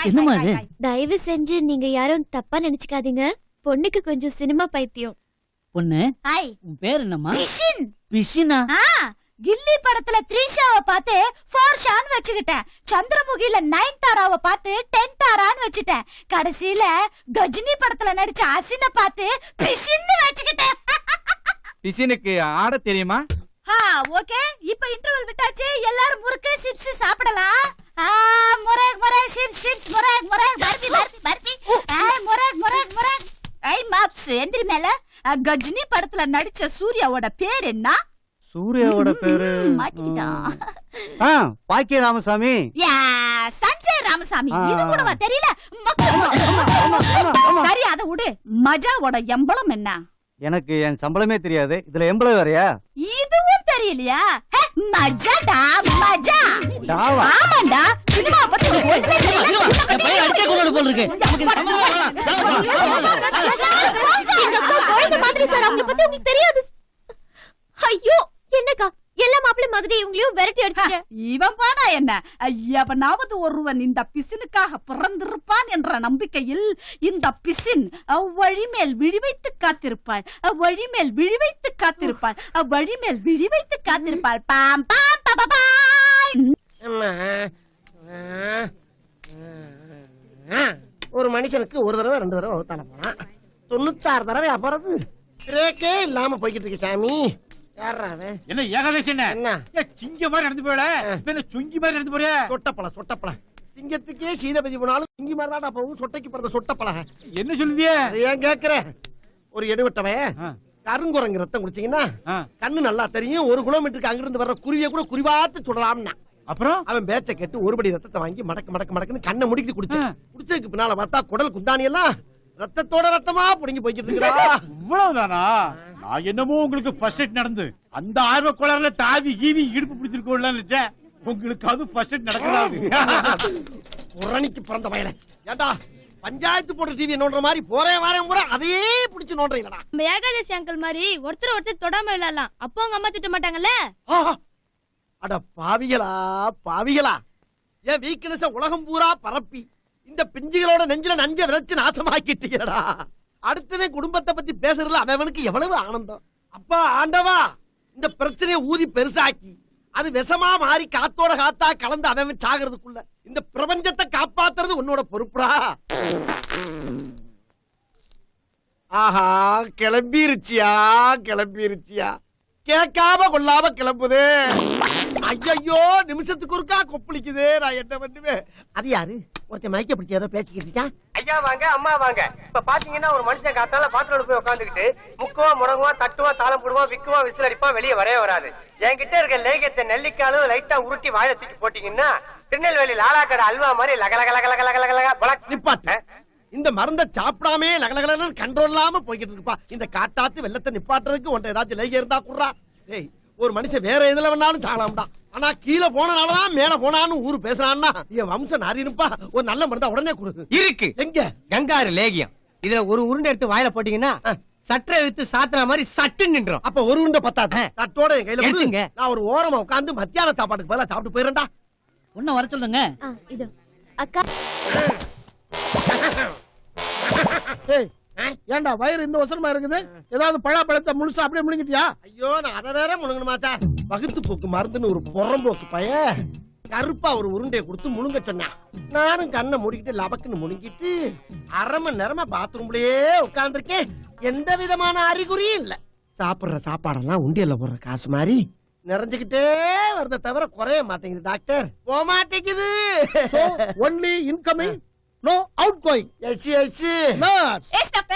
என்னமா இது? தயவு செஞ்சு நீங்க யாரும் தப்பா நினைச்சுக்காதீங்க. பொண்ணுக்கு கொஞ்சம் சினிமா பைத்தியம். பொண்ணு, உன் பேர் என்னம்மா? பிஷின். பிஷினா? கில்லி படத்துல த்ரீஷாவை பார்த்து ஃபோர்ஷான்னு வச்சுக்கிட்டேன். சந்திரமுகில 9 தாராவை பார்த்து 10 தாரான்னு வச்சுட்டேன். கடைசியில கஜினி படத்துல நடிச்ச அசினை பார்த்து பிஷின்னு வச்சுக்கிட்டேன். பிசினுக்கு ஆட தெரியுமா? ஓகே, இப்ப இன்டர்வல் விட்டாச்சு. எல்லாரும் முறுக்கு சிப்ஸ் சாப்பிடலாம். முரக் முரக் சிப்ஸ் சிப்ஸ் முரக் முரக் பர்பி பர்பி பர்பி முரக் முரக் முரக். மாப்ஸ் எந்திரி மேல. கஜினி படத்துல நடிச்ச சூர்யாவோட பேர் என்ன? சூர்யாவோட பேரு பாக்கிய ராமசாமி. சஞ்சய் ராமசாமி. இது கூடவா தெரியல? சரி, அத விடு. மஜாவோட எம்பளம் என்ன? எனக்கு என் சம்பளமே தெரியாது, இதுல எம்பளம் வேறயா? இதுவும் தெரியலையா? மஜாடா, மஜா. ஆமாண்டா, சினிமா பத்தி ஒண்ணுமே தெரியல. என் பையன் அடிச்சே கொண்டு போல இருக்கு. குழந்தை மாதிரி சார், அவங்கள பத்தி உங்களுக்கு தெரியாது. ஐயோ, என்னக்கா எல்லா மாப்பிள்ளை மாதிரி இவங்களையும் விரட்டி அடிச்சிட்டேன். இவன் பானா என்ன? எவனாவது ஒருவன் இந்த பிசினுக்காக பிறந்திருப்பான் என்ற நம்பிக்கையில் இந்த பிசின் வழிமேல் விழிவைத்து காத்திருப்பாள். வழிமேல் விழிவைத்து காத்திருப்பாள். வழிமேல் விழிவைத்து காத்திருப்பாள். Bomb bomb பாபாய். ஒரு மனுஷனுக்கு ஒரு தடவை 2 தடவை தலை போறான். 96 தடவை அப்புறது பிரேக்கே இல்லாம போய்கிட்டு இருக்கு சாமி. என்ன ஏகாதேசி என்ன சிங்க மாதிரி நடந்து போயல, சுங்கி மாதிரி நடந்து போறியா? சொட்டப்பழ சொட்டப்பழ சிங்கத்துக்கே சீதபதி போனாலும் சிங்கி மாதிரி தான் போகும். சொட்டைக்கு பிறந்த சொட்டப்பழ என்ன சொல்லுவிய? ஏன் கேக்குற? ஒரு எடுவட்டவன் கருங்குரங்கு ரத்தம் குடிச்சீங்கன்னா கண்ணு நல்லா தெரியும். 1 கிலோமீட்டருக்கு அங்கிருந்து வர்ற குருவிய கூட குறிவாத்து சுடலாம்னா. அப்புறம் அவன் பேச்ச கேட்டு ஒருபடி ரத்தத்தை வாங்கி மடக்கு மடக்கு மடக்குன்னு கண்ணை முடிக்கிட்டு குடிச்சான். குடிச்சதுக்கு பின்னால பார்த்தா குடல் குந்தாணி எல்லாம் ரத்தத்தோட ரத்தமா புடிங்கி போய்கிட்டு இருக்கா. இவ்வளவுதானா? நான் என்னமோ உங்களுக்கு ஃபர்ஸ்ட் எய்ட் நடந்து அந்த ஆர்வ கோளாறுல தாவி கீவி இடுப்பு பிடிச்சிருக்கோம்ல நினைச்சேன். உங்களுக்கு அது ஃபர்ஸ்ட் எய்ட் நடக்காது. புரணிக்கு பிறந்த வயல. ஏண்டா பஞ்சாயத்து போட்ட டிவி நோண்டுற மாதிரி போறேன் வரேன் பூரா அதையே பிடிச்சு நோண்டுறீங்களா? நம்ம ஏகாதசி அங்கிள் மாதிரி ஒருத்தர் தொடாம விளையாடலாம். அப்போ அவங்க அம்மா திட்ட மாட்டாங்கல்ல? அட பாவிகளா பாவிகளா, என் வீக்னஸ உலகம் பூரா பரப்பி இந்த பிஞ்சுகளோட நெஞ்சில நஞ்ச விதைச்சு நாசமாக்கிட்டீங்கடா. அடுத்தவன் குடும்பத்தை பத்தி பேசுறதுல அவனுக்கு எவ்வளவு ஆனந்தம். அப்பா ஆண்டவா, இந்த பிரச்சனையை ஊதி பெருசாக்கி அது விஷமா மாறி காத்தோட காத்தா கலந்து அவன் சாகிறதுக்குள்ள இந்த பிரபஞ்சத்தை காப்பாத்துறது உன்னோட பொறுப்புடா. ஆஹா, கிளம்பிருச்சியா கிளம்பிருச்சியா, கேட்காம கொள்ளாம கிளம்புது. ஐயோ, நிமிஷத்துக்கு ஒருக்கா கொப்பளிக்குது. நான் என்ன பண்ணுவேன்? அது யாரு? ஒருத்தன் மயக்க பிடிச்சி ஏதோ பேசிக்கிட்டு ஐயா வாங்க அம்மா வாங்க. இப்ப பாத்தீங்கன்னா ஒரு மனுஷன் காத்தால பாத்திரோட போய் உட்காந்துக்கிட்டு முக்குவா முடங்குவா தட்டுவா தாளம் போடுவா விக்குவா விசில் அடிப்பா வெளியே வரவே வராது. என்கிட்ட இருக்க லேகத்தை நெல்லிக்காலும் லைட்டா உருட்டி வாழை தூக்கி போட்டீங்கன்னா திருநெல்வேலி லாலாக்கடை அல்வா மாதிரி லகலகலகலகலகலகலக நிப்பாட்ட. இந்த மருந்த சாப்பிடாமே லகலகலன்னு கண்ட்ரோல் இல்லாம போய்கிட்டு இருப்பா. இந்த காட்டாத்து வெள்ளத்தை நிப்பாட்டுறதுக்கு உன்ட்ட ஏதாச்சும் லேக இருந்தா குடுறா. ஏய், ஒரு மனுஷன் வேற எதுல வேணாலும் சாகலாம்டா. ஆனா கீழே போனனாலதான் மேல போனான்னு ஊரு பேசுறான்னா என் வம்சம் நாரினுப்பா. ஒரு நல்ல மருந்தா உடனே கொடு. இருக்கு. எங்க? கங்காரு லேகியம். இதுல ஒரு உருண்டை எடுத்து வாயில போட்டீங்கன்னா சற்ற எடுத்து சாத்துற மாதிரி சட்டு நின்றோம். அப்ப ஒரு உருண்டை பத்தாது. தட்டோட என் கையில எடுத்துங்க. நான் ஒரு ஓரமா உட்கார்ந்து மத்தியான சாப்பாட்டுக்கு பதிலா சாப்பிட்டு போயிரேன்டா. ஒன்னும் வர சொல்லுங்க. இது அக்கா. ஏண்டா வயிறு இந்த வசனமா இருக்குது? ஏதாவது பழத்தை முழுசா அப்படியே முழுங்கிட்டியா? ஐயோ, நான் அதை வேற முழுங்கணுமாச்சா? வகுத்து போக்கு மருந்துன்னு ஒரு புறம்போக்கு பைய கருப்பா ஒரு உருண்டையை கொடுத்து முழுங்க சொன்னா. நானும் கண்ணை முடிக்கிட்டு லபக்குன்னு முழுங்கிட்டு 1/2 மணி நேரமா பாத்ரூம்லயே உட்கார்ந்துருக்கேன். எந்த விதமான அறிகுறியும் இல்ல. சாப்பிடுற சாப்பாடெல்லாம் உண்டியல்ல போடுற காசு மாதிரி நிறைஞ்சுக்கிட்டே வரத தவிர குறைய மாட்டேங்குது டாக்டர். போக மாட்டேங்குது. Only incoming, no outgoing.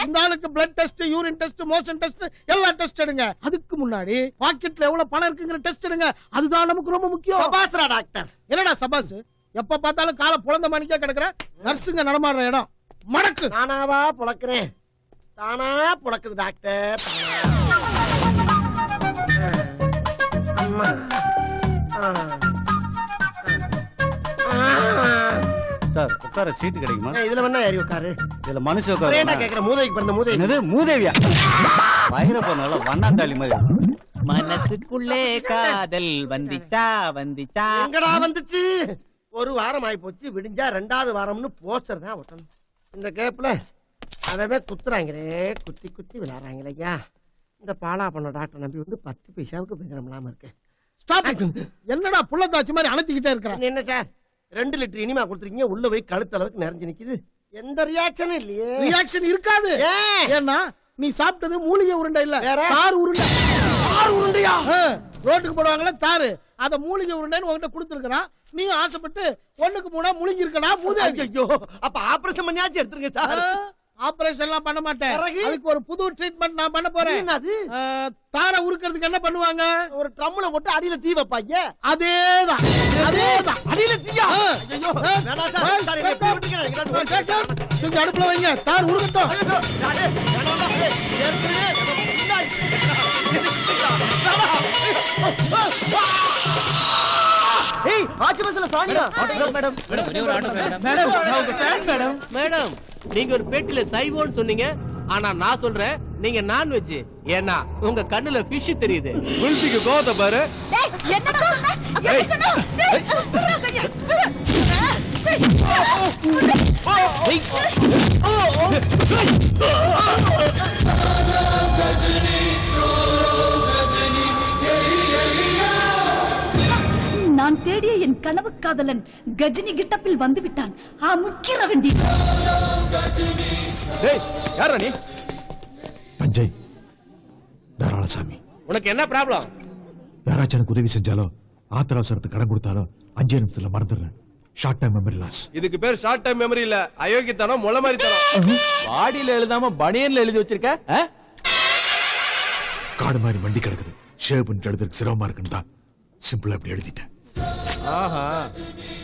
இந்த ஆளுக்கு blood test, urine test, motion test எல்லாம் டெஸ்ட் எடுங்க. அதுக்கு முன்னாடி பாக்கெட்ல எவ்வளவு பணம் இருக்குங்கிற டெஸ்ட் எடுங்க. அதுதான் நமக்கு ரொம்ப முக்கியம். சபாஸ்ரா டாக்டர். என்னடா சபாஸ்? எப்ப பார்த்தாலும் காலை புலந்த மணிக்கா கிடக்குற. நர்ஸுங்க நடமாடுற இடம் மடக்கு. நானாவா புழக்கிறேன்? தானா புழக்குது டாக்டர். அம்மா சார், உட்கார சீட்டு கிடைக்குமா? இதுல வேணா ஏறி உட்காரு. இதுல மனுஷ உட்காரு. ஏன்டா கேக்குற? மூதேவிக்கு பிறந்த மூதேவி. என்னது மூதேவியா? வயிற போனால வண்ணாந்தாளி மாதிரி. மனசுக்குள்ளே காதல் வந்துச்சா வந்துச்சா. எங்கடா வந்துச்சு? ஒரு வாரம் ஆகி போச்சு, விடிஞ்சா 2வது வாரம்னு போஸ்டர் தான் ஒட்டணும். இந்த கேப்ல அவன் குத்துறாங்களே, குத்தி குத்தி விளையாடுறாங்களே ஐயா. இந்த பாலா பண்ண டாக்டர் நம்பி வந்து 10 பைசாவுக்கு பெஞ்சரம் இல்லாம இருக்கு. ஸ்டாப். என்னடா புள்ளதாச்சி மாதிரி அழுத்திக்கிட்டே இருக்கிறான்? என்ன சார் 2 லிட்டர் இனிமா கொடுத்துருக்கீங்க, உள்ள போய் கழுத்து அளவுக்கு நிறைஞ்சு நிக்குது. எந்த ரியாக்ஷனும் இல்லையே. ரியாக்ஷன் இருக்காது. ஏன்? ஏன்னா நீ சாப்பிட்டது மூலிகை உருண்டை இல்ல, வேற? தார் உருண்டை. தார் உருண்டையா? ரோட்டுக்கு போடுவாங்களே தாரு, அத மூலிகை உருண்டைன்னு உன்கிட்ட கொடுத்துருக்கான். நீ ஆசைப்பட்டு 1க்கு 3 முழுங்கி இருக்கனா மூதேவி. ஐயோ, அப்ப ஆபரேஷன் பண்ணியாச்சு எடுத்துருங்க சார். ஆபரேஷன் எல்லாம் பண்ண மாட்டேன். பிறகு? அதுக்கு ஒரு புது ட்ரீட்மெண்ட் நான் பண்ண போறேன். என்னது? தாரை உருக்கிறதுக்கு என்ன பண்ணுவாங்க? ஒரு ட்ரம்ல போட்டு அடியில தீ வைப்பாங்க. அதேதான் அதேதான். அடியில தீயா? ஆ. ஐயோ, வேணாம் சார். சார், என்னை இப்படி விட்டுக்கிறேன். கொஞ்சம் அடுப்புல வைங்க, தார் உருகட்டும். ஐயோ, சாரே, வேணாம். ஏற்கனவே முன்னாடி. ஏய், ஆச்சி பஸ்ல சானியா? மேடம், மேடம் நீங்க ஒரு பேட்டில சைவோன்னு சொன்னீங்க, ஆனா நான் சொல்றேன் நீங்க நான்வெஜ். ஏன்னா உங்க கண்ணுல ஃபிஷ் தெரியுது. குல்பிக்கு கோவத்தை பாரு. என்னடா சொன்ன? என்ன சொன்ன? நான் தேடிய என் கனவு காதலன் கஜினி கிட்டப்பில் வந்து விட்டான். முக்கிர வேண்டி. யாரா நீ? பஞ்சய் தாராளசாமி. உனக்கு என்ன ப்ராப்ளம்? யாராச்சும் எனக்கு உதவி செஞ்சாலோ ஆத்திர அவசரத்துக்கு கடன் கொடுத்தாலோ 5 நிமிஷத்துல மறந்துடுறேன். Short time memory loss. இதுக்கு பேர் ஷார்ட் டைம் மெமரி இல்ல, அயோக்கியத்தனம், முளை மாதிரி தனம். பாடியில எழுதாம பனியன்ல எழுதி வச்சிருக்க. காடு மாதிரி வண்டி கிடக்குது, ஷேவ் பண்ணிட்டு எழுதுறதுக்கு சிரமமா இருக்குன்னு தான் சிம்பிளா அப்படி எழுதிட்டேன். ஆஹா,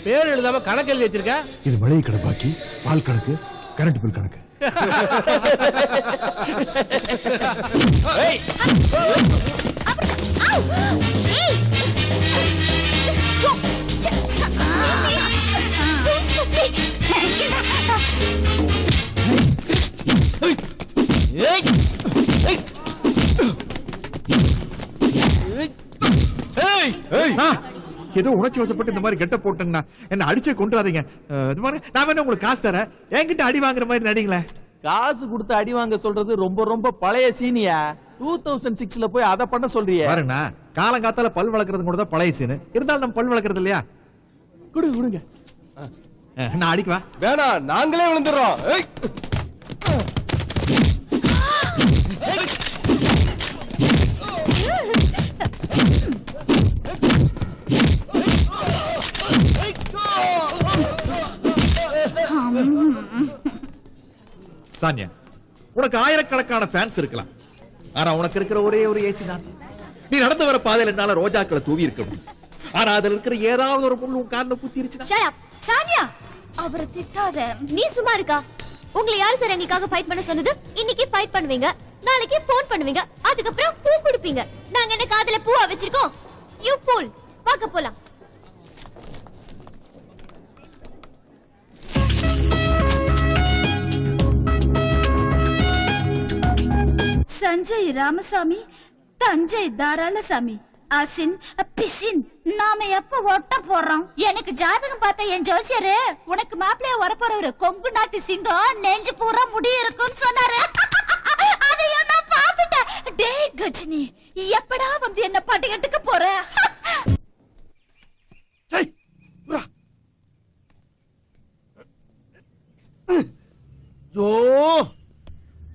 பேர் எழுதாம கணக்கு எழுதி வச்சிருக்க. இது மளிகை கடை பாக்கி, பால் கணக்கு, கரண்ட் பில் கணக்கு. ஏதோ உணர்ச்சி வசப்பட்டு இந்த மாதிரி கெட்ட போட்டேன்னா என்ன அடிச்சே கொண்டாதீங்க. நான் வேணா உங்களுக்கு காசு தரேன், என்கிட்ட அடி வாங்குற மாதிரி நடிங்களேன். காசு கொடுத்து அடி வாங்க சொல்றது ரொம்ப ரொம்ப பழைய சீனியா. 2006ல போய் அதை பண்ண சொல்றியே. பாருங்கண்ணா, காலங்காத்தால பல் வளர்க்கறது கூட தான் பழைய சீனு. இருந்தாலும் நம்ம பல் வளர்க்கறது இல்லையா? கொடுங்க. நான் அடிக்குவா? வேணாம், நாங்களே விழுந்துடுறோம். சானியா, உனக்கு ஆயிரக்கணக்கான ஃபேன்ஸ் இருக்கலாம், ஆனா உனக்கு இருக்கிற ஒரே ஒரு ஏசி தான். நீ நடந்து வர பாதையில என்னால ரோஜாக்களை தூவி இருக்க முடியும், ஆனா அதுல இருக்கிற ஏதாவது ஒரு பொண்ணு உன் கால்ல குத்திருச்சுனா. ஷட் அப் சானியா, அவரை திட்டாத. நீ சும்மா இருக்கா? உங்களை யாரு சார் எங்களுக்காக ஃபைட் பண்ண சொன்னது? இன்னைக்கு ஃபைட் பண்ணுவீங்க, நாளைக்கு ஃபோன் பண்ணுவீங்க, அதுக்கப்புறம் பூ கொடுப்பீங்க. நாங்க என்ன காதுல பூவா வச்சிருக்கோம்? You pool. பார்க்க போலாம். சஞ்சய் ராமசாமி, தஞ்சை தாராளசாமி, அசின் பிசின். நாம எப்ப ஒட்ட போறோம்? எனக்கு ஜாதகம் பார்த்த என் ஜோசியரு உனக்கு மாப்பிளைய வரப்போறவரு கொங்கு நாட்டு சிங்கம், நெஞ்சு பூரா முடி இருக்குன்னு சொன்னாரு. அதையும் நான் பார்த்துட்டேன். டேய் கஜினி, எப்படா வந்து என்ன பாட்டுக்கட்டுக்க போற? யோ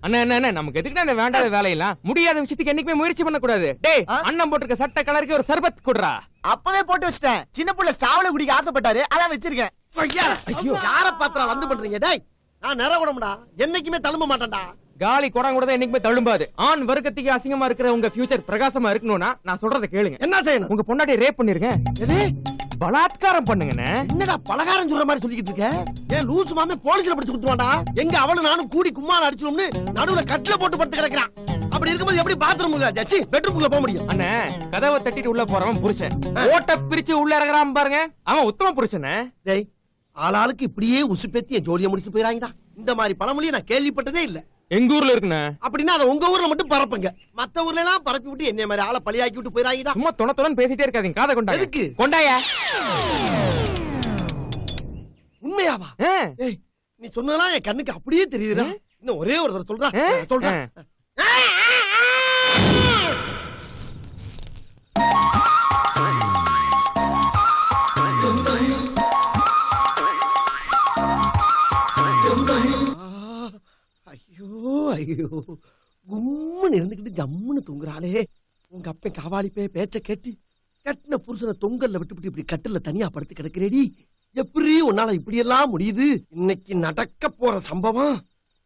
அண்ணா என்ன நமக்கு எதுக்கு அந்த வேண்டாத வேலையெல்லாம்? முடியாத விஷயத்துக்கு என்னைக்குமே முயற்சி பண்ண கூடாது. டேய், அண்ணன் போட்டிருக்க சட்டை கலருக்கு ஒரு சர்பத் குடுறா. அப்பவே போட்டு வச்சிட்டேன். சின்ன புள்ள சாவல குடிக்க ஆசைப்பட்டாரு, அதான் வச்சிருக்கேன். ஐயோ, யார பாத்திரம் லந்து பண்றீங்க? டேய், நான் நிற விடமுடா, என்னைக்குமே தழும்ப மாட்டேன்டா. காலி குடம் கூட என்னைக்குமே தழும்பாது. ஆண் வர்க்கத்துக்கு அசிங்கமா இருக்கிற உங்க ஃபியூச்சர் பிரகாசமா இருக்கணும்னா நான் சொல்றத கேளுங்க. என்ன செய்யணும்? உங்க பொண்டாட்டி ரேப் பண்ணிருங்க, எது? பலாத்காரம் பண்ணுங்கண்ணே. என்னடா பலகாரம் சொல்ற மாதிரி சொல்லிக்கிட்டு இருக்க? ஏன் லூசு மாமே போலீஸ்ல பிடிச்சு கொடுத்துருவாண்டா? எங்க அவளும் நானும் கூடி கும்மால அடிச்சோம்னு நடுவுல கட்டில போட்டு படுத்து கிடக்குறான். அப்படி இருக்கும்போது எப்படி பாத்ரூம் பெட்ரூம்குள்ள போக முடியும்? அண்ணே, கதவை தட்டிட்டு உள்ள போறவன் புருஷன், ஓட்ட பிரிச்சு உள்ள இறங்குறான் பாருங்க, அவன் உத்தம புருஷனே. டேய், ஆளாளுக்கு இப்படியே உசுப்பேத்தி என் ஜோலியை முடிச்சு போயிறாங்கடா. இந்த மாதிரி பழமொழியை நான் கேள்விப்பட்டதே இல்ல. எங்க ஊர்ல இருக்குண்ணே. அப்படின்னா அதை உங்க ஊர்ல மட்டும் பரப்புங்க, மத்த ஊர்ல எல்லாம் பரப்பி விட்டு என்ன மாதிரி ஆளை பழியாக்கி விட்டு போயிறாங்கடா. சும்மா தொண தொணன்னு பேசிட்டே இருக்காதீங்க, காதை கொண்டாங்க. எதுக்கு? கொண்டாயா. உண்மையாவா ஏய் நீ சொன்னதெல்லாம் என் கண்ணுக்கு அப்படியே தெரியுதுடா இன்னும் ஒரே ஒரு தடவை சொல்றா சொல்றா ஐயோ ஐயோ கும்முன்னு இருந்துகிட்டு ஜம்முன்னு தூங்குறாளே உங்க அப்பன் காவாலிப்பே பேச்ச கேட்டு கட்டின புருஷனை தொங்கல்ல விட்டுவிட்டு இப்படி கட்டில தனியா படுத்து கிடக்குறேடி எப்படி உன்னால இப்படி எல்லாம் முடியுது இன்னைக்கு நடக்க போற சம்பவம்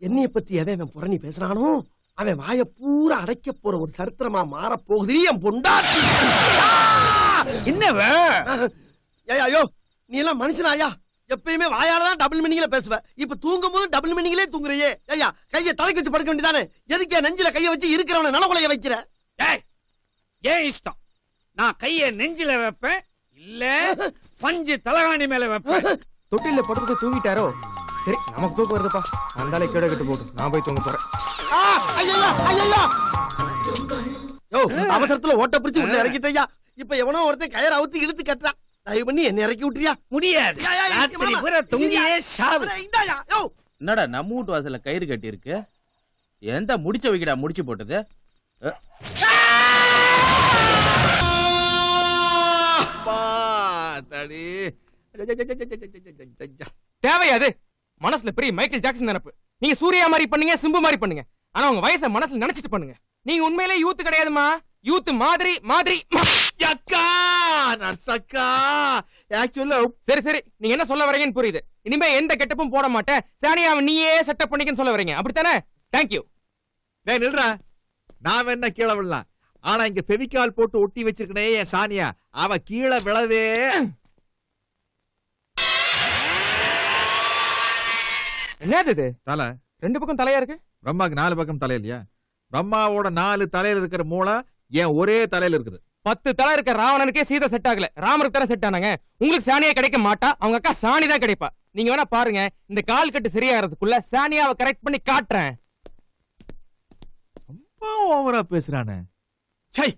என்னைய பத்தி எவன் புரணி பேசுறானோ அவன் வாய பூரா அடைக்க போற ஒரு சரித்திரமா மாற போகுது என் பொண்டாட்டி என்னவ ஐயோ நீ எல்லாம் மனுஷனாயா எப்பயுமே வாயாலதான் டபுள் மீனிங்ல பேசுவ இப்ப தூங்கும் போது டபுள் மீனிங்லே தூங்குறியே ஐயா கைய தலைக்கு வச்சு படுக்க வேண்டியதானே எதுக்கு நெஞ்சில கைய வச்சு இருக்கிறவன நலகுலைய வைக்கிற ஏன் இஷ்டம் நான் கைய நெஞ்சில வைப்பேன் இல்ல பஞ்சு தலகாணி மேல வைப்பேன் தொட்டில படுத்து தூங்கிட்டாரோ சரி நமக்கு தூக்கம் வருதுப்பா அந்தாலே கேட கட்டு போட்டு நான் போய் தூங்க போறேன் அவசரத்துல ஓட்ட பிடிச்சு உள்ள இறக்கிட்டயா இப்ப எவனோ ஒருத்தன் கயிற அவுத்து இழுத்து கட்டுறான் தயவு பண்ணி என்ன இறக்கி விட்டுறியா முடியாது ராத்திரி பூரா தொங்கியே சாவு என்னடா நம்ம வீட்டு வாசல்ல கயிறு கட்டி இருக்கு எந்த முடிச்ச வைக்கடா முடிச்சு போட்டது தேவையாது மனசுல பெரிய மைக்கேல் ஜாக்சன் நினைப்பு நீங்க சூர்யா மாதிரி பண்ணுங்க சிம்பு மாதிரி பண்ணுங்க ஆனா உங்க வயசை மனசுல நினைச்சிட்டு பண்ணுங்க நீங்க உண்மையிலே யூத் கிடையாதுமா யூத் மாதிரி மாதிரி அக்கா நர்சக்கா ஆக்சுவலா சரி சரி நீங்க என்ன சொல்ல வரீங்கன்னு புரியுது இனிமே எந்த கெட்டப்பும் போட மாட்டேன் சானியாவை நீயே செட்டப் பண்ணிக்கன்னு சொல்ல வரீங்க அப்படித்தானே தேங்க்யூ டேய் நில்றா நான் என்ன கீழே விழலாம் ஆனா இங்க ஃபெவிகால் போட்டு ஒட்டி வச்சிருக்கனே என் சானியா அவ கீழே விழவே என்னது இது தலை ரெண்டு பக்கம் தலையா இருக்கு பிரம்மாக்கு 4 பக்கம் தலை இல்லையா பிரம்மாவோட 4 தலையில இருக்கிற மூளை ஏன் ஒரே தலையில இருக்குது 10 தலை இருக்க ராவணனுக்கே சீதை செட் ஆகல ராமருக்கு தானே செட் ஆனாங்க உங்களுக்கு சானியா கிடைக்க மாட்டா அவங்க அக்கா சாணி தான் கிடைப்பா நீங்க வேணா பாருங்க இந்த கால் கட்டு சரியாகிறதுக்குள்ள சானியாவை கரெக்ட் பண்ணி காட்டுறேன் ரொம்ப ஓவரா பேசுறானே சை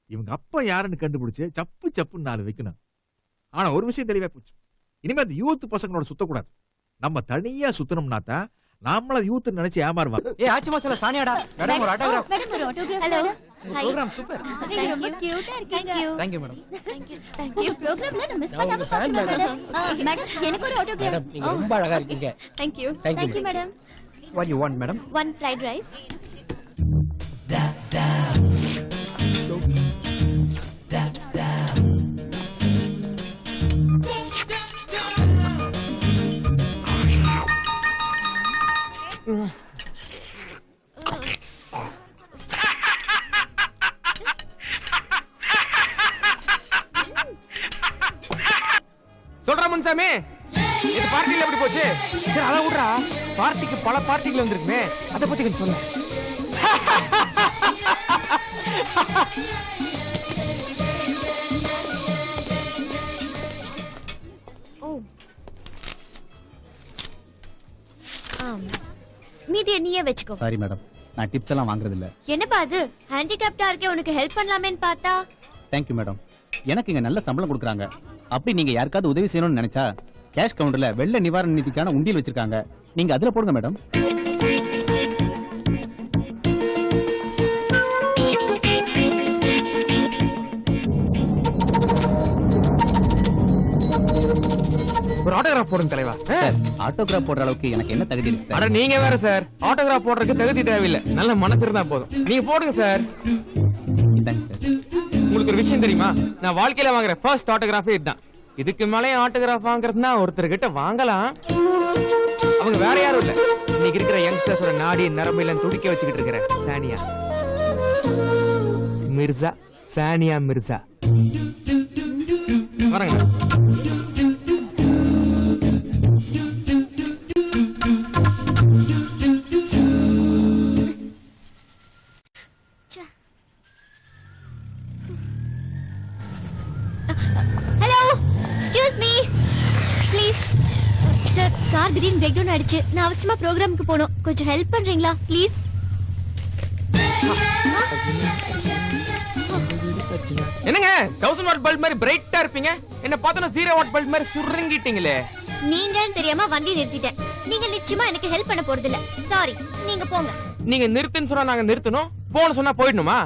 இவங்க அப்பா யாருன்னு கண்டுபிடிச்சு சப்பு சப்புன்னு 4 வைக்கணும் ஆனா ஒரு விஷயம் தெளிவா போச்சு இனிமே அந்த யூத் பசங்களோட சுத்தக்கூடாது நம்ம தனியா சுத்தணும்னா தான் நாமள யூத் நினைச்சு ஏமாறுவாங்க ஏ ஆச்சி மசாலா சானியாடா மேடம் ஒரு ஆட்டோகிராஃப் மேடம் ஒரு ஆட்டோகிராஃப் ஹலோ ப்ரோகிராம் சூப்பர் நீங்க ரொம்ப கியூட்டா இருக்கீங்க thank you madam thank you ப்ரோகிராம்ல நான் மிஸ் பண்ணாம பாக்கணும் மேடம் எனக்கு ஒரு ஆட்டோகிராஃப் மேடம் நீங்க ரொம்ப அழகா இருக்கீங்க thank you madam what you want madam one fried rice சொல்றா முன்சாமி இது பார்ட்டில எப்படி போச்சு சரி அத விடுறா பார்ட்டிக்கு பல பார்ட்டிகள் வந்திருக்குமே அத பத்தி கொஞ்சம் சொல்ல மீதி நீயே வெச்சுக்கோ சாரி மேடம் நான் டிப்ஸ் எல்லாம் வாங்குறது இல்ல என்னப்பா அது ஹேண்டிகேப்டா இருக்கே உனக்கு ஹெல்ப் பண்ணலாமேன்னு பார்த்தா தேங்க்யூ மேடம் எனக்கு இங்க நல்ல சம்பளம் கொடுக்குறாங்க அப்படி நீங்க யாருக்காவது உதவி செய்யணும்னு நினைச்சா கேஷ் கவுண்டர்ல வெள்ள நிவாரண நிதிக்கான உண்டியல் வச்சிருக்காங்க நீங்க அதுல போடுங்க மேடம் ஒரு ஆட்டோகிராஃப் போடுங்க தலைவா ஆட்டோகிராஃப் போடுற அளவுக்கு எனக்கு என்ன தகுதி இருக்கு அட நீங்க வேற சார் ஆட்டோகிராஃப் போடுறதுக்கு தகுதி தேவையில்லை நல்ல மனசு இருந்தா போதும் நீங்க போடுங்க சார் இந்தாங்க சார் உங்களுக்கு ஒரு விஷயம் தெரியுமா நான் வாழ்க்கையில வாங்குற ஃபர்ஸ்ட் ஆட்டோகிராஃபே இதுதான் இதுக்கு மேலே ஆட்டோகிராஃப் வாங்குறதுனா ஒருத்தர் கிட்ட வாங்கலாம் அவங்க வேற யாரும் இல்ல இன்னைக்கு இருக்கிற யங்ஸ்டர்ஸோட நாடி நரம்பெல்லாம் துடிக்க வச்சுக்கிட்டு இருக்கிற சானியா மிர்சா சானியா மிர்சா வரங்க hello excuse me please sir car திடீர்னு பிரேக் டவுன் ஆயிடுச்சு நான் அவசரமா ப்ரோக்ராமுக்கு போகணும் கொஞ்சம் ஹெல்ப் பண்றீங்களா ப்ளீஸ் என்னங்க 1000 வாட் பல்ப் மாதிரி பிரைட்டா இருப்பீங்க, என்ன பார்த்தா 0 வாட் பல்ப் மாதிரி சுருங்கிட்டீங்களே. நீங்கன்னு தெரியாம வண்டி நிறுத்திட்டேன். நீங்க நிச்சயமா எனக்கு ஹெல்ப் பண்ண போறது இல்ல. சாரி, நீங்க போங்க. நீங்க நிறுத்துன்னு சொன்னா நாங்க நிறுத்தணும், போன்னு சொன்னா போயிடணுமா?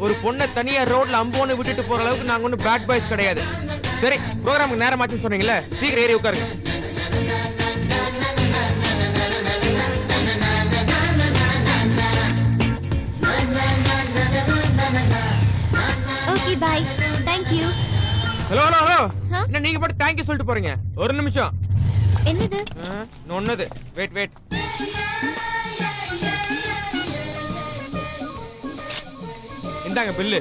ஒரு பொண்ணை தனியா ரோட்ல அம்போன்னு விட்டுட்டு போற அளவுக்கு நாங்க ஒன்னும் பேட் பாய்ஸ் கிடையாது. சரி, ப்ரோக்ராமுக்கு நேரம் ஆச்சுன்னு சொன்னீங்கல்ல, சீக்கிரம் ஏறி உட்காருங்க. Okay bye. Thank you. Hello hello hello, Huh? என்ன நீங்க மட்டும் தேங்க்யூ சொல்லிட்டு போறீங்க? ஒரு நிமிஷம். என்னது? ஒன்னது, வெயிட் வெயிட். இந்தாங்க பில்லு.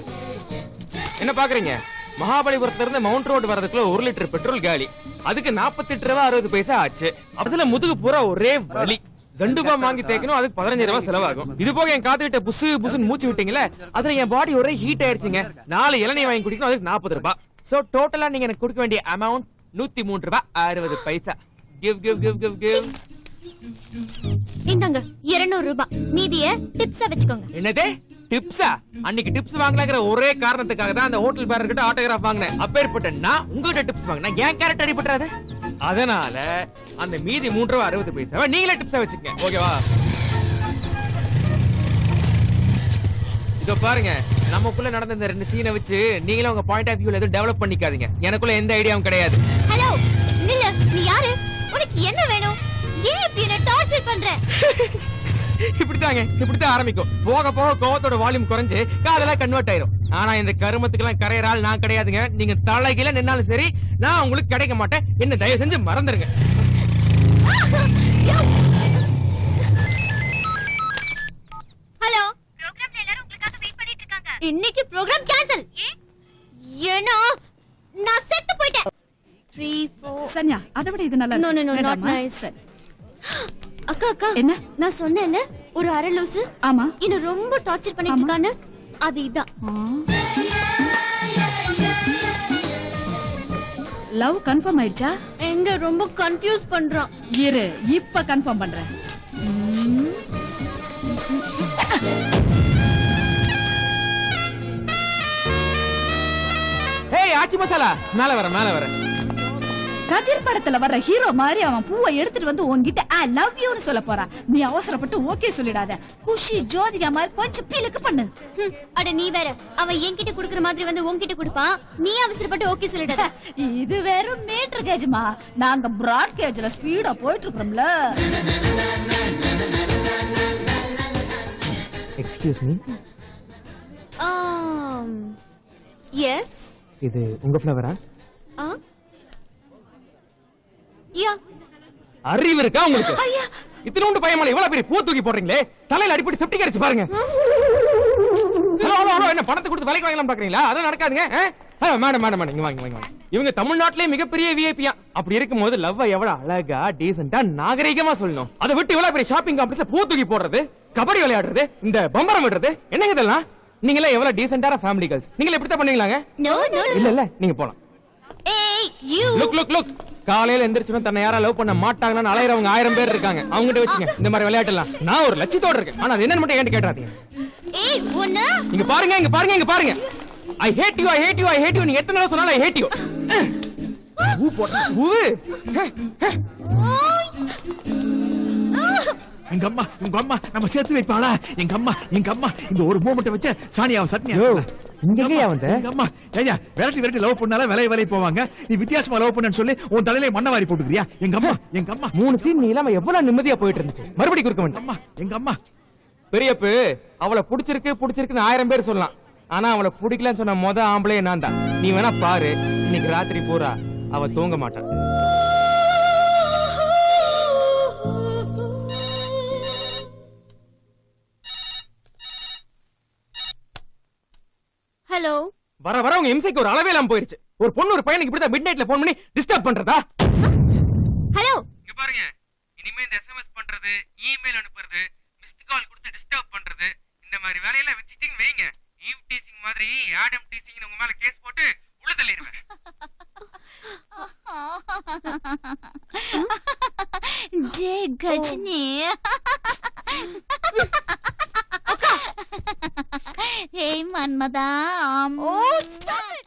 என்ன பாக்குறீங்க? மகாபலிபுரத்துல இருந்து மவுண்ட் ரோடு வரதுக்குள்ள 1 லிட்டர் பெட்ரோல் காலி. அதுக்கு 48 ரூபா 60 பைசா ஆச்சு. அதுல முதுகு பூரா ஒரே வலி. ஜண்டுபா வாங்கி தேய்க்கணும், அதுக்கு 15 ரூபா செலவாகும். இது போக என் காத்துக்கிட்ட புசு புசுன்னு மூச்சு விட்டீங்களே, அதுல என் பாடி ஒரே ஹீட் ஆயிடுச்சுங்க. 4 இளநீர் வாங்கி குடிக்கணும், அதுக்கு 40 ரூபாய். சோ டோட்டலா நீங்க எனக்கு கொடுக்க வேண்டிய அமௌண்ட் 103 ரூபாய் 60 பைசா. Give give give give give. இந்தாங்க 200 ரூபாய். மீதிய டிப்ஸா வெச்சுக்கோங்க. என்னதே டிப்ஸா? அன்னைக்கு டிப்ஸ் வாங்கலாங்கிற ஒரே காரணத்துக்காக தான் அந்த ஹோட்டல் பேரர் கிட்ட ஆட்டோகிராஃப் வாங்கினேன். அப்பேற்பட்ட நான் உங்ககிட்ட டிப்ஸ் வாங்கினா என் கேரக்டர் அடிபட்டுறாது. அதனால அந்த மீதி 3 ரூபாய் 60 பைசா நீங்களே டிப்ஸா வச்சுக்கங்க, ஓகேவா? இதோ பாருங்க, நமக்குள்ள நடந்த இந்த 2 சீனை வச்சு நீங்களும் உங்க பாயிண்ட் ஆஃப் வியூல எதுவும் டெவலப் பண்ணிக்காதீங்க. எனக்குள்ள எந்த ஐடியாவும் கிடையாது. ஹலோ நில்லு. நீ யாரு? உனக்கு என்ன வேணும்? ஏன் இப்படி என்ன டார்ச்சர் பண்ற? இப்படித்தான் ஆரம்பிக்கும். போக போக கோவத்தோட வால்யூம் குறைஞ்சு காதலா கன்வெர்ட் ஆயிரும். ஆனா இந்த கருமத்துக்கெல்லாம் கரையறால் நான் கிடையாதுங்க. நீங்க தலைகீழ நின்னாலும் சரி, நான் உங்களுக்கு கிடைக்க மாட்டேன். என்ன தயவு செஞ்சு மறந்துருங்க. ஹலோ, ப்ரோகிராம்ல எல்லாரும் உங்களுக்காக வெயிட் பண்ணிட்டு இருக்காங்க. இன்னைக்கு ப்ரோகிராம் கேன்சல். ஏன்னா நான் செத்து போயிட்டேன். 3 4 சன்யா, அதை விட இது நல்லா No, no, no, not வேண்டாமா? nice. சரி. அக்கா அக்கா, என்ன? நான் சொன்னேன்ல ஒரு அரை லூசு ஆமா. என்ன ரொம்ப டார்ச்சர் பண்ணிட்டு ஆமா. இருக்கான்னு. அது இதான். லவ் கன்ஃபார்ம் ஆயிடுச்சா? எங்க ரொம்ப கன்ஃபியூஸ் பண்றான். இரு, இப்ப கன்ஃபார்ம் பண்றேன். ஏய் ஆச்சி மசாலா, மேல வர. கதிர் படத்துல வர்ற ஹீரோ மாதிரி அவன் பூவை எடுத்துட்டு வந்து உன்கிட்ட ஐ லவ் யூன்னு சொல்ல போறான். நீ அவசரப்பட்டு ஓகே சொல்லிடாத. குஷி ஜோதிகா மாதிரி கொஞ்சம் பீலுக்கு பண்ணு. அட நீ வேற, அவன் என்கிட்ட குடுக்குற மாதிரி வந்து உன்கிட்ட குடுப்பான். நீ அவசரப்பட்டு ஓகே சொல்லிடாத. இது வெறும் மீட்டர் கேஜ்மா. நாங்க பிராட் கேஜ்ல ஸ்பீடா போயிட்டு இருக்கோம்ல. Excuse me, yes. இது உங்க ஃப்ளவரா? யா. அறிவு இருக்கா உங்களுக்கு? இத்தனோண்டு பயமால இவ்வளவு பெரிய பூ தூக்கி போடுறீங்களே, தலையில அடிப்படி செப்டிக் அடிச்சு பாருங்க. ஹலோ ஹலோ ஹலோ, என்ன பணத்தை கொடுத்து வேலைக்கு வாங்கலாம் பாக்குறீங்களா? அதெல்லாம் நடக்காதுங்க. மேடம் இங்க வாங்க. இவங்க தமிழ்நாட்டிலே மிகப்பெரிய விஐபியா. அப்படி இருக்கும்போது லவ் எவ்வளவு அழகா டீசென்ட்டா நாகரிகமா சொல்லணும். அதை விட்டு இவ்வளவு பெரிய ஷாப்பிங் காம்ப்ளெக்ஸ்ல பூ தூக்கி போடுறது, கபடி விளையாடுறது, இந்த பம்பரம் விடுறது, என்னங்க இதெல்லாம்? நீங்க எல்லாம் எவ்வளவு டீசென்ட்டான ஃபேமிலி கேர்ள்ஸ். நீங்க இப்படி தான் பண்ணுவீங்களாங்க? No no. இல்ல நீங்க போலாம். ஏய் யூ. லுக் காலையில எந்திரிச்சுனா தன்னை யாரா லவ் பண்ண மாட்டாங்கன்னு அலையறவங்க 1000 பேர் இருக்காங்க. அவங்ககிட்ட வச்சுங்க இந்த மாதிரி விளையாட்டு எல்லாம். நான் ஒரு லட்சியத்தோட இருக்கேன். ஆனா அது என்னன்னு மட்டும் என்கிட்ட கேட்றாதீங்க. ஏய் ஒண்ணு. இங்க பாருங்க. I hate you. நீ எத்தனை நாள் சொன்னாலும் I hate you. ஊ போடுற ஊ. எங்க அம்மா நம்ம சேர்த்து வைப்பாளா? எங்க அம்மா இந்த ஒரு மூமெண்ட் வச்சு சாணியாவை சட்னியா இங்கேயா வந்த? எங்க அம்மா ஏயா விரட்டி லவ் பண்ணால விலை போவாங்க. நீ வித்தியாசமா லவ் பண்ணன்னு சொல்லி உன் தலையில மண்ணை வாரி போட்டுக்கிறியா? எங்க அம்மா 3 சீன் நீ இல்லாம எவ்வளவு நிம்மதியா போயிட்டு இருந்துச்சு. மறுபடியும் குறுக்க வேண்டாம். எங்க அம்மா பெரியப்பு அவளை பிடிச்சிருக்குன்னு 1000 பேர் சொல்லலாம். ஆனா அவளை பிடிக்கலன்னு சொன்ன மொத ஆம்பளே நான் தான். நீ வேணா பாரு, இன்னைக்கு ராத்திரி பூரா அவ தூங்க மாட்டான். ஹலோ. வர உங்க இம்சைக்கு ஒரு அளவே இல்லாம போயிடுச்சு. ஒரு பொண்ணு ஒரு பையனுக்கு இப்படி தான் மிட் நைட்ல போன் பண்ணி டிஸ்டர்ப் பண்றதா? ஹலோ. இங்க பாருங்க, இனிமே இந்த எஸ்எம்எஸ் பண்றது, இமெயில் அனுப்புறது, மிஸ்ட் கால் கொடுத்து டிஸ்டர்ப் பண்றது, இந்த மாதிரி வேலையெல்லாம் வச்சிட்டீங்க வைங்க, ஈவ் டீசிங் மாதிரி ஆடம் டீசிங் உங்க மேல கேஸ் போட்டு உள்ள தள்ளிடுவேன். ஜே கஜினி. ஹே மன்மதா ஓ ஸ்டாப்